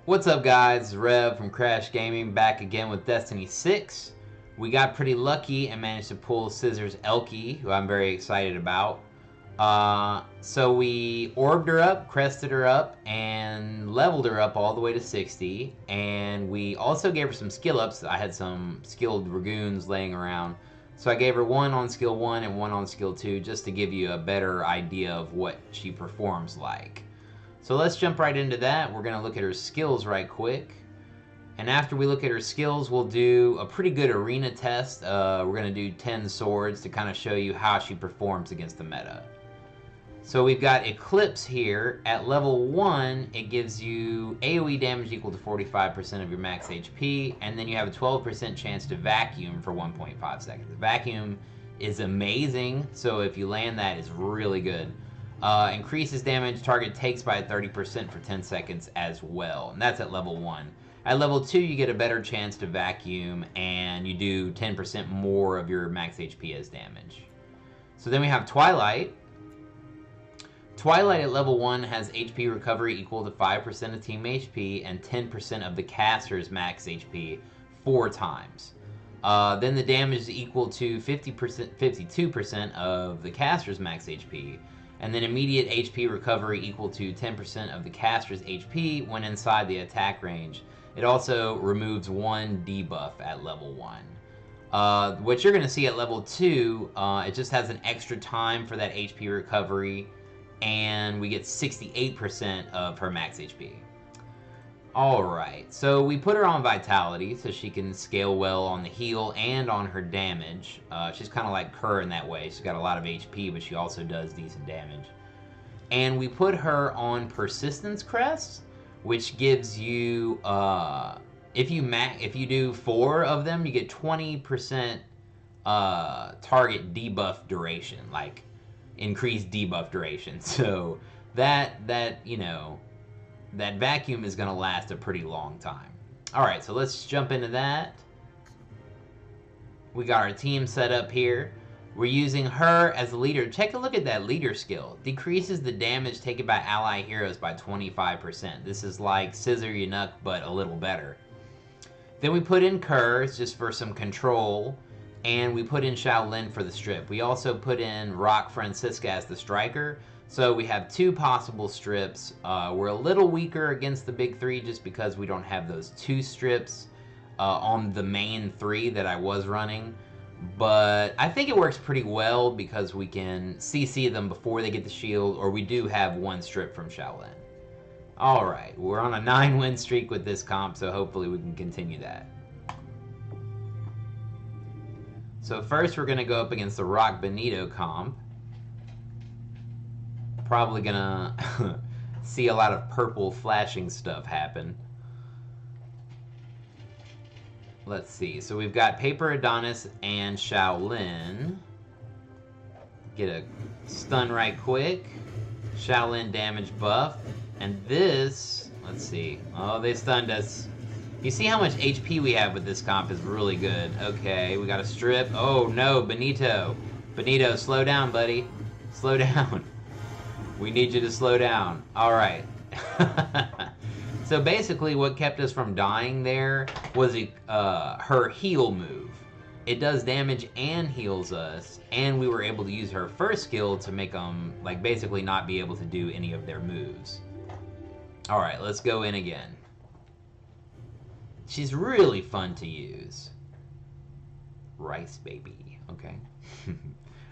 What's up guys, Rev from Crash Gaming back again with Destiny 6. We got pretty lucky and managed to pull Scissors Elkie, who I'm very excited about. So we orbed her up, crested her up, and leveled her up all the way to 60. And we also gave her some skill ups. I had some skilled Dragoons laying around. So I gave her one on skill 1 and one on skill 2 just to give you a better idea of what she performs like. So let's jump right into that. We're going to look at her skills right quick. And after we look at her skills, we'll do a pretty good arena test. We're going to do 10 swords to kind of show you how she performs against the meta. So we've got Eclipse here. At level 1, it gives you AoE damage equal to 45% of your max HP, and then you have a 12% chance to vacuum for 1.5 seconds. Vacuum is amazing, so if you land that, it's really good. Increases damage target takes by 30% for 10 seconds as well, and that's at level 1. At level 2, you get a better chance to vacuum, and you do 10% more of your max HP as damage. So then we have Twilight. Twilight at level 1 has HP recovery equal to 5% of team HP and 10% of the caster's max HP 4 times. Then the damage is equal to 52% of the caster's max HP. And then immediate HP recovery equal to 10% of the caster's HP when inside the attack range. It also removes 1 debuff at level 1. What you're going to see at level 2, it just has an extra time for that HP recovery, and we get 68% of her max HP. Alright, so we put her on Vitality so she can scale well on the heal and on her damage. She's kind of like Kerr in that way. She's got a lot of HP, but she also does decent damage. And we put her on Persistence Crest, which gives you, if you do 4 of them, you get 20% target debuff duration, like increased debuff duration. So that vacuum is going to last a pretty long time. Alright, so let's jump into that. We got our team set up here. We're using her as a leader. Take a look at that leader skill. Decreases the damage taken by ally heroes by 25%. This is like Scissor Yanuk, but a little better. Then we put in Kerr just for some control. And we put in Shaolin for the strip. We also put in Rock Francisca as the striker. So we have 2 possible strips. We're a little weaker against the big 3 just because we don't have those 2 strips on the main 3 that I was running. But I think it works pretty well because we can CC them before they get the shield, or we do have 1 strip from Shaolin. Alright, we're on a 9-win streak with this comp, so hopefully we can continue that. So first we're going to go up against the Rock Benito comp. Probably going to see a lot of purple flashing stuff happen. Let's see. So we've got Paper Adonis and Shaolin. Get a stun right quick. Shaolin damage buff. And this, let's see. Oh, they stunned us. You see how much HP we have with this comp is really good. Okay, we got a strip. Oh no, Benito. Benito, slow down, buddy. Slow down. We need you to slow down. Alright. So basically what kept us from dying there was her heal move. It does damage and heals us, and we were able to use her first skill to make them like basically not be able to do any of their moves. Alright, let's go in again. She's really fun to use. Rice baby. Okay.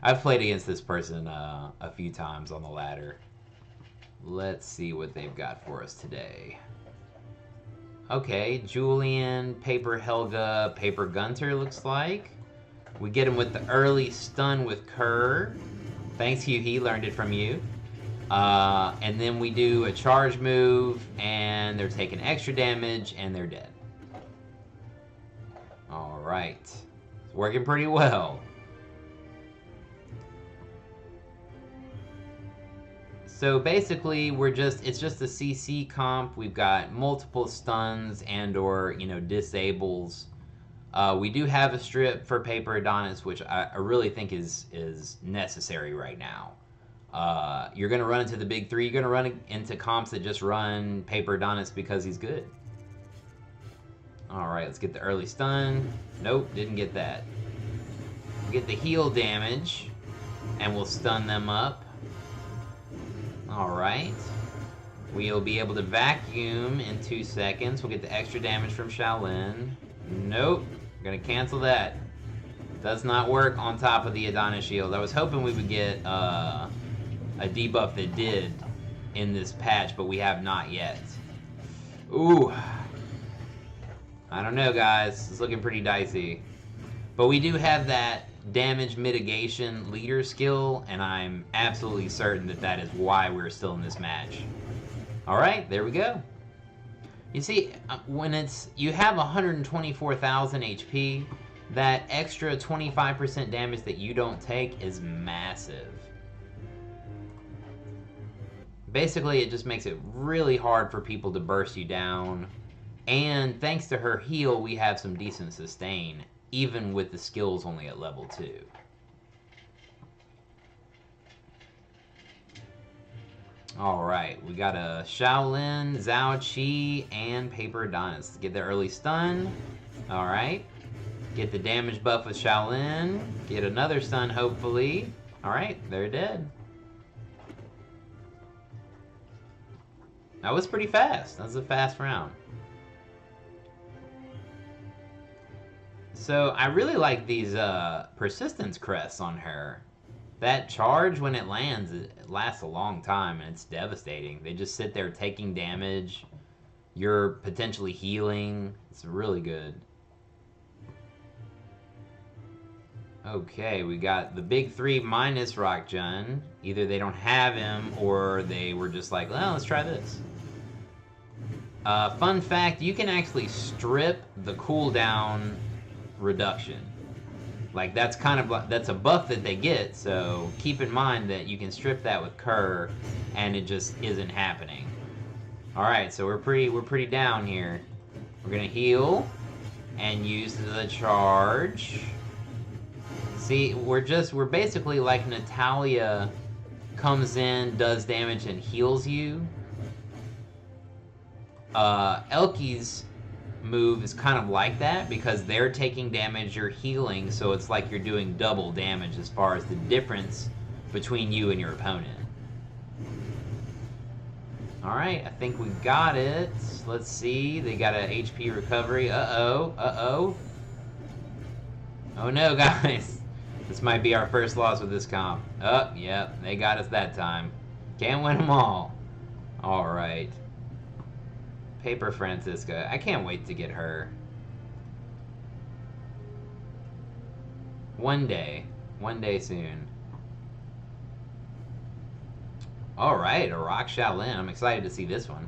I've played against this person a few times on the ladder. Let's see what they've got for us today. Okay, Julian, Paper Helga, Paper Gunter looks like. We get him with the early stun with Kerr. Thanks, Hugh. He learned it from you. And then we do a charge move, and they're taking extra damage, and they're dead. Alright. It's working pretty well. So basically, it's just a CC comp. We've got multiple stuns and or, disables. We do have a strip for Paper Adonis, which I really think is necessary right now. You're going to run into the big three. You're going to run into comps that just run Paper Adonis because he's good. Alright, let's get the early stun. Nope, didn't get that. Get the heal damage, and we'll stun them up. Alright. We'll be able to vacuum in 2 seconds. We'll get the extra damage from Shaolin. Nope, we're going to cancel that. Does not work on top of the Adonis shield. I was hoping we would get a debuff that did in this patch, but we have not yet. Ooh. I don't know, guys. It's looking pretty dicey. But we do have that damage mitigation leader skill, and I'm absolutely certain that that is why we're still in this match. Alright, there we go. You see, when you have 124,000 HP, that extra 25% damage that you don't take is massive. Basically, it just makes it really hard for people to burst you down. And thanks to her heal, we have some decent sustain, even with the skills only at level 2. Alright, we got a Shaolin, Zhao Qi, and Paper Adonis. Get the early stun. Alright. Get the damage buff with Shaolin. Get another stun, hopefully. Alright, they're dead. That was pretty fast. That was a fast round. So, I really like these persistence crests on her. That charge, when it lands, it lasts a long time, and it's devastating. They just sit there taking damage. You're potentially healing. It's really good. Okay, we got the big three minus Rock Jun. Either they don't have him, or they were just like, well, let's try this. Fun fact, you can actually strip the cooldown reduction. Like, that's kind of, that's a buff that they get, so keep in mind that you can strip that with Kerr, and it just isn't happening. Alright, so we're pretty down here. We're gonna heal, and use the charge. See, we're basically like Natalia comes in, does damage, and heals you. Elkie's move is kind of like that because they're taking damage, you're healing, so it's like you're doing double damage as far as the difference between you and your opponent. Alright, I think we got it. Let's see, they got a HP recovery. Uh-oh. Oh no, guys. This might be our first loss with this comp. Oh, yep, they got us that time. Can't win them all. Alright. Paper Francisca. I can't wait to get her. One day soon. Alright, a Rock Shaolin. I'm excited to see this one.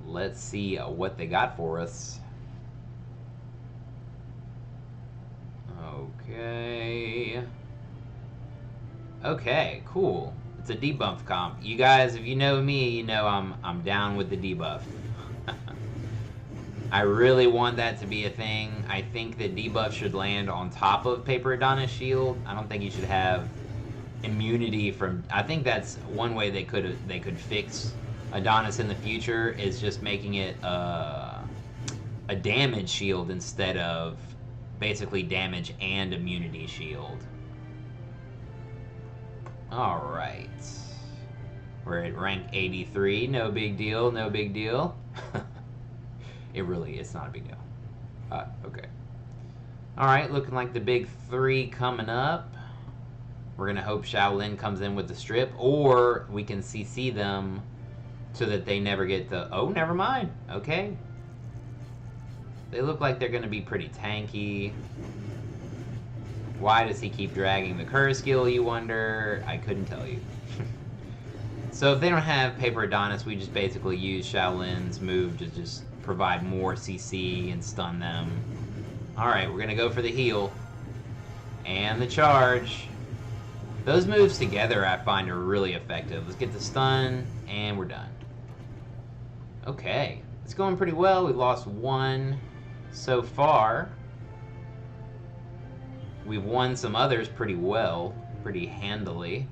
Let's see what they got for us. Okay, cool. It's a debuff comp. You guys, if you know me, you know I'm down with the debuff. I really want that to be a thing. I think that debuff should land on top of Paper Adonis shield. I don't think you should have immunity from... I think that's one way they could fix Adonis in the future, is just making it a damage shield instead of basically damage and immunity shield. Alright. We're at rank 83. No big deal, no big deal. It's not a big deal. Okay. Alright, looking like the big three coming up. We're gonna hope Shaolin comes in with the strip, or we can CC them so that they never get the... Oh, never mind. Okay. They look like they're gonna be pretty tanky. Why does he keep dragging the Kerr skill, you wonder? I couldn't tell you. So if they don't have Paper Adonis, we just basically use Shaolin's move to just provide more CC and stun them. Alright, we're gonna go for the heal. And the charge. Those moves together I find are really effective. Let's get the stun, and we're done. Okay, it's going pretty well. We lost one so far. We've won some others pretty well, pretty handily.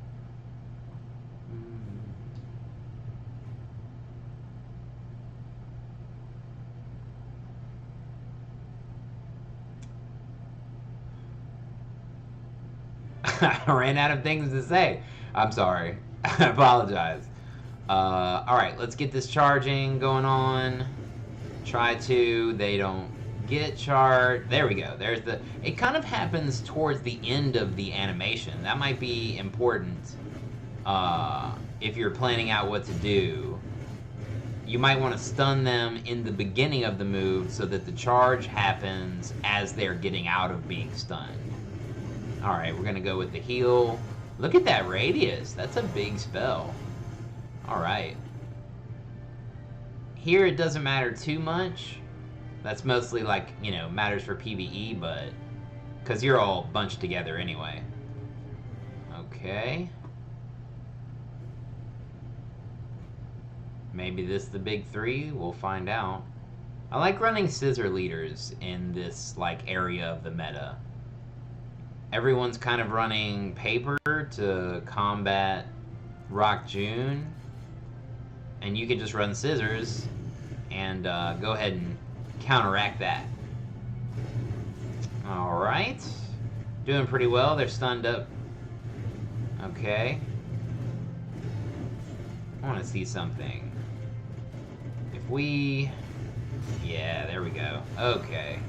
I ran out of things to say. I'm sorry. I apologize. Alright, let's get this charging going on. Try to. They don't get charged. There we go. There's the... It kind of happens towards the end of the animation. That might be important if you're planning out what to do. You might want to stun them in the beginning of the move so that the charge happens as they're getting out of being stunned. Alright, we're going to go with the heal. Look at that radius. That's a big spell. Alright. Here it doesn't matter too much. That's mostly like, you know, matters for PvE, but... because you're all bunched together anyway. Okay. Maybe this is the big three? We'll find out. I like running scissor leaders in this, like, area of the meta. Everyone's kind of running paper to combat Rock June. And you can just run scissors and go ahead and counteract that. Alright. Doing pretty well. They're stunned up. Okay. I want to see something. If we... yeah, there we go. Okay.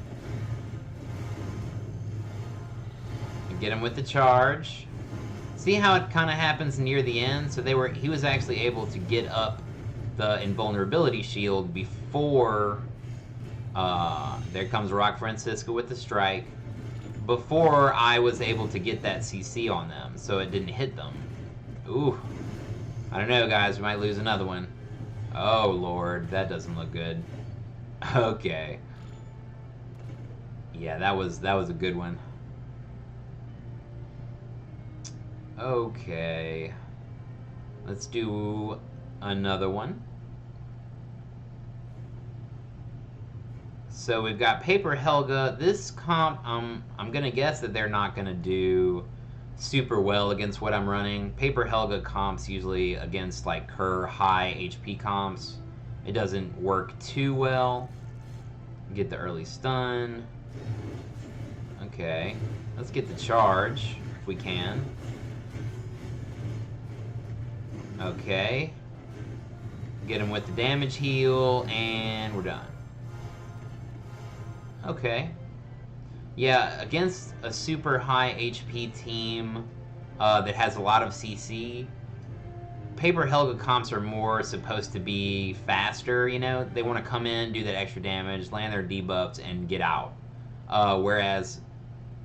Get him with the charge. See how it kind of happens near the end? So he was actually able to get up the invulnerability shield before there comes Rock Francisco with the strike, before I was able to get that CC on them, so it didn't hit them. Ooh, I don't know, guys, we might lose another one. Oh Lord, that doesn't look good. Okay, yeah, that was a good one. Okay, let's do another one. So we've got Paper Helga. This comp, I'm gonna guess that they're not gonna do super well against what I'm running. Paper Helga comps usually against like her high HP comps, it doesn't work too well. Get the early stun. Okay, let's get the charge if we can. Okay. Get him with the damage heal, and we're done. Okay. Yeah, against a super high HP team that has a lot of CC, Paper Helga comps are more supposed to be faster, you know? They want to come in, do that extra damage, land their debuffs, and get out. Whereas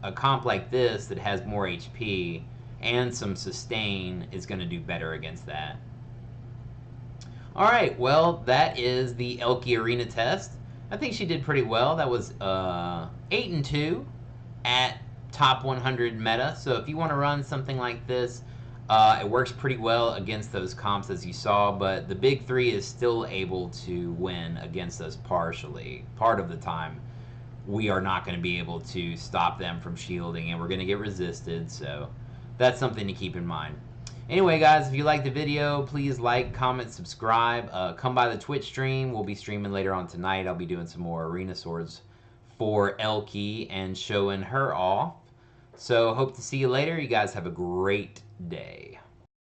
a comp like this that has more HP and some sustain is going to do better against that. Alright, well, that is the Elkie Arena test. I think she did pretty well. That was 8-2 at top 100 meta. So if you want to run something like this, it works pretty well against those comps as you saw, but the big three is still able to win against us partially. Part of the time, we are not going to be able to stop them from shielding, and we're going to get resisted, so that's something to keep in mind. Anyway, guys, if you liked the video, please like, comment, subscribe. Come by the Twitch stream. We'll be streaming later on tonight. I'll be doing some more arena swords for Elkie and showing her off. So hope to see you later. You guys have a great day.